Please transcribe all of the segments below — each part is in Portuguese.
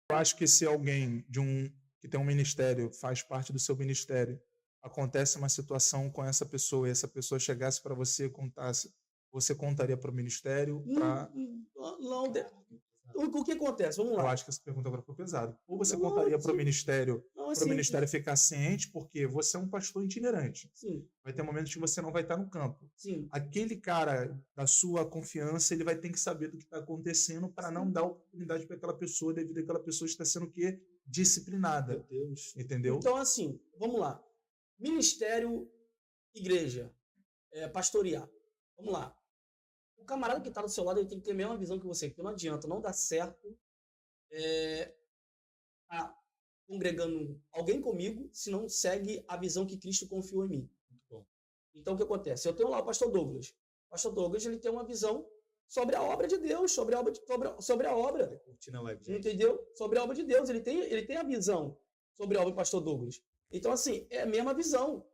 Eu acho que se alguém que tem um ministério, faz parte do seu ministério, acontece uma situação com essa pessoa e essa pessoa chegasse para você e contasse, você contaria para o ministério? Não, o que acontece? Vamos Eu lá. acho que essa pergunta agora ficou pesada. Ou você Não, contaria para o ministério, não, é simples. ficar ciente, porque você é um pastor itinerante. Sim, Vai ter momentos que você não vai estar no campo. sim. Aquele cara da sua confiança, ele vai ter que saber do que está acontecendo para não dar oportunidade para aquela pessoa, devido àquela pessoa estar sendo o quê? Disciplinada. Meu Deus. Entendeu? Então, assim, vamos lá. Ministério, igreja, pastorear. Vamos lá. O camarada que está do seu lado, ele tem que ter a mesma visão que você, porque não adianta, não dá certo tá congregando alguém comigo se não segue a visão que Cristo confiou em mim. Muito bom. Então, o que acontece? Eu tenho lá o pastor Douglas. O pastor Douglas, ele tem uma visão sobre a obra de Deus, sobre a obra. Curtindo a live, gente. Entendeu? Sobre a obra de Deus. Ele tem a visão sobre a obra do pastor Douglas. Então, assim, é a mesma visão.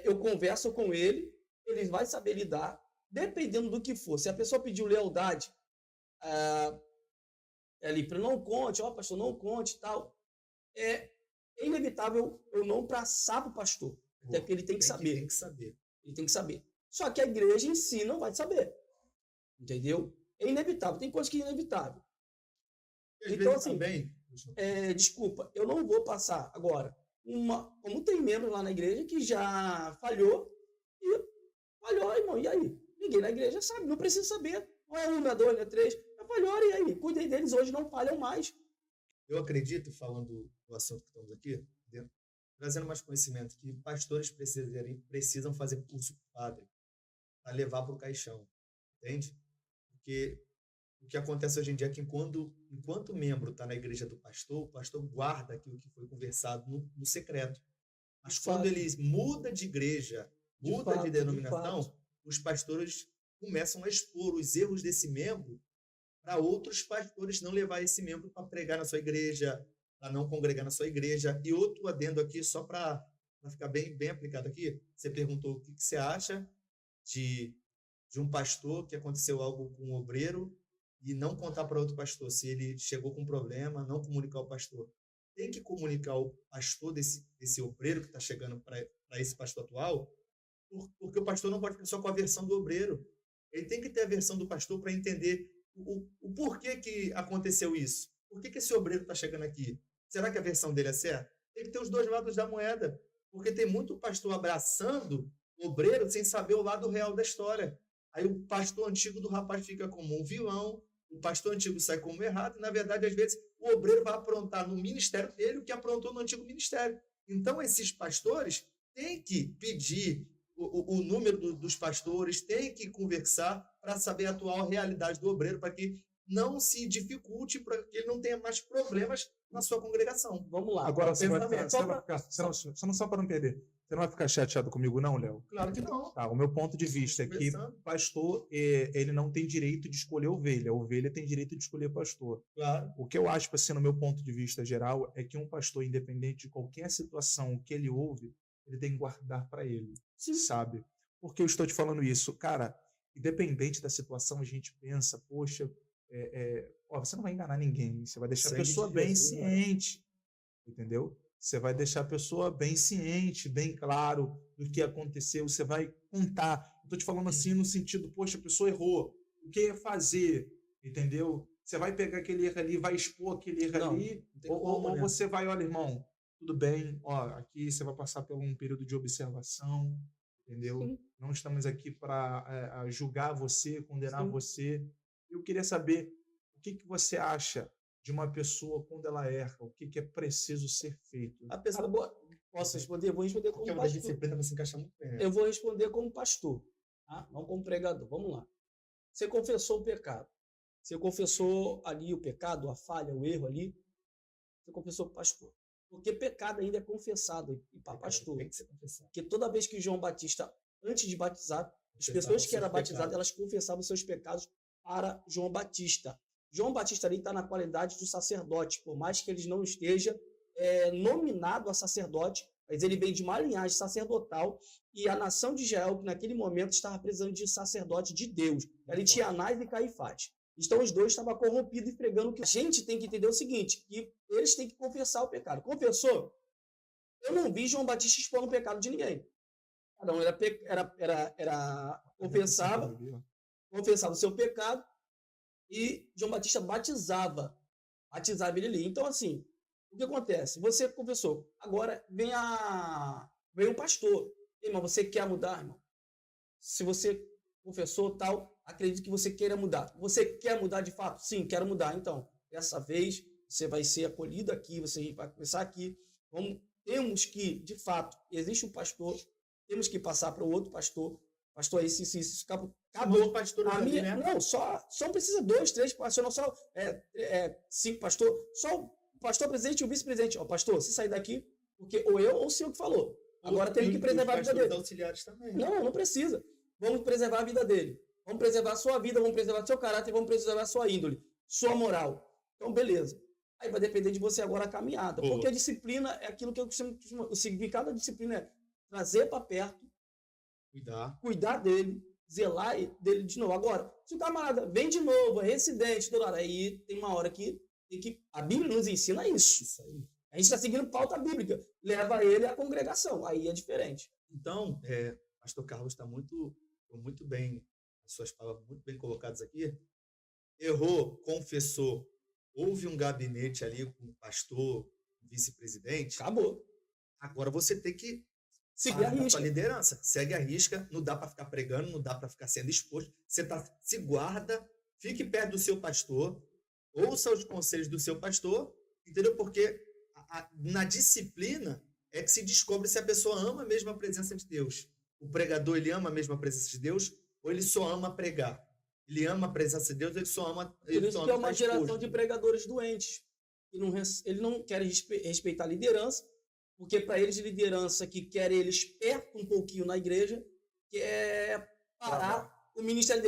Eu converso com ele, ele vai saber lidar, dependendo do que for. Se a pessoa pediu lealdade, ali, para não conte, pastor, não conte e tal, é inevitável eu não passar para o pastor. Até porque ele tem que saber. Tem que saber. Ele tem que saber. Só que a igreja em si não vai saber. Entendeu? É inevitável. Tem coisas que é inevitável. Então, assim, também, desculpa, eu não vou passar agora. Como tem membro lá na igreja que já falhou, irmão, e aí? Ninguém na igreja sabe, não precisa saber. Não é um, não é dois, não é três. Já falharam, e aí? Cuidem deles hoje, não falham mais. eu acredito, falando do assunto que estamos aqui, trazendo mais conhecimento, que pastores precisam fazer curso com padre para levar para o caixão, entende? Porque o que acontece hoje em dia é que enquanto o membro está na igreja do pastor, o pastor guarda aquilo que foi conversado no secreto. Mas quando ele muda de igreja, muda de denominação, os pastores começam a expor os erros desse membro para outros pastores não levar esse membro para pregar na sua igreja, para não congregar na sua igreja. E outro adendo aqui, só para ficar bem aplicado aqui, você perguntou o que você acha de um pastor que aconteceu algo com um obreiro e não contar para outro pastor se ele chegou com um problema, não comunicar ao pastor. Tem que comunicar o pastor desse obreiro que está chegando para esse pastor atual, porque o pastor não pode ficar só com a versão do obreiro. Ele tem que ter a versão do pastor para entender o porquê que aconteceu isso. Por que esse obreiro está chegando aqui? Será que a versão dele é certa? Tem que ter os dois lados da moeda, porque tem muito pastor abraçando o obreiro sem saber o lado real da história. Aí o pastor antigo do rapaz fica como um vilão, o pastor antigo sai como errado, e na verdade, às vezes, o obreiro vai aprontar no ministério dele o que aprontou no antigo ministério. Então, esses pastores têm que pedir o número dos pastores, têm que conversar para saber a atual realidade do obreiro, para que não se dificulte, para que ele não tenha mais problemas na sua congregação. Vamos lá. Agora, só para não perder, você não vai ficar chateado comigo não, Léo? Claro que não. Tá, o meu ponto de vista é que pastor, ele não tem direito de escolher ovelha. A ovelha tem direito de escolher pastor. Claro. O que eu acho, assim, no meu ponto de vista geral, é que um pastor, independente de qualquer situação que ele ouve, ele tem que guardar para ele. Sim. Sabe? Por que eu estou te falando isso? Cara, independente da situação, a gente pensa, poxa, você não vai enganar ninguém. Você vai deixar a pessoa bem ciente. Entendeu? Você vai deixar a pessoa bem ciente, bem claro do que aconteceu. Você vai contar. Eu estou te falando assim no sentido, poxa, a pessoa errou. O que ia fazer? Entendeu? Você vai pegar aquele erro ali, vai expor aquele erro ali, ou você vai, olha, irmão, tudo bem, aqui você vai passar por um período de observação, entendeu? Sim. Não estamos aqui para julgar você, condenar Sim. você. Eu queria saber o que você acha de uma pessoa quando ela erra, o que é preciso ser feito. A pessoa, posso responder? Vou responder como pastor. Disciplina se encaixa muito bem. Eu vou responder como pastor, tá? Não como pregador. Vamos lá. Você confessou o pecado. Você confessou ali o pecado, a falha, o erro ali. Você confessou para o pastor. Porque pecado ainda é confessado e para pastor. Tem que ser confessado. Porque toda vez que João Batista, antes de batizar, as pessoas que eram batizadas, elas confessavam seus pecados para João Batista. João Batista ali está na qualidade de sacerdote, por mais que ele não esteja nominado a sacerdote, mas ele vem de uma linhagem sacerdotal e a nação de Israel, que naquele momento estava precisando de sacerdote de Deus. Ele tinha Anás e Caifás. Então, os dois estavam corrompidos e pregando que a gente tem que entender o seguinte, que eles têm que confessar o pecado. Confessou? Eu não vi João Batista expondo o pecado de ninguém. Cada um confessava o seu pecado e João Batista batizava ele ali. Então, assim, o que acontece? Você confessou, agora vem um pastor. Irmão, você quer mudar, irmão? Se você confessou tal, acredito que você queira mudar. Você quer mudar de fato? Sim, quero mudar. Então, dessa vez, você vai ser acolhido aqui, você vai começar aqui. Temos que, de fato, existe um pastor, temos que passar para o outro pastor. Pastor, isso acabou. Pastor minha, né? Não, só precisa 2, 3 pastores, não só 5 pastores, só o pastor presidente e o vice-presidente. Ó, pastor, você sair daqui, porque ou eu ou o senhor que falou. Agora temos que preservar a vida dele. Auxiliares também. Não precisa. Vamos preservar a vida dele. Vamos preservar a sua vida, vamos preservar o seu caráter, vamos preservar a sua índole, sua moral. Então, beleza. Aí vai depender de você agora a caminhada. Boa. Porque a disciplina é aquilo que eu costumo... O significado da disciplina é trazer para perto, cuidar dele, zelar dele de novo. Agora, se o camarada vem de novo, é reincidente, toda hora, aí tem uma hora que a Bíblia nos ensina isso. A gente está seguindo pauta bíblica. Leva ele à congregação. Aí é diferente. Então, pastor Carlos está muito bem, as suas palavras muito bem colocadas aqui. Errou, confessou, houve um gabinete ali com o pastor, vice-presidente. Acabou. Agora você tem que seguir a sua liderança. Segue a risca, não dá para ficar pregando, não dá para ficar sendo exposto. Você se guarda, fique perto do seu pastor, ouça os conselhos do seu pastor, entendeu? Porque na disciplina é que se descobre se a pessoa ama mesmo a presença de Deus. O pregador, ele ama mesmo a presença de Deus ou ele só ama pregar? Ele ama a presença de Deus, ele só ama... Por isso que é uma geração de pregadores doentes. Eles não querem respeitar a liderança, porque para eles, liderança que quer eles perto um pouquinho na igreja, quer parar o ministério dele.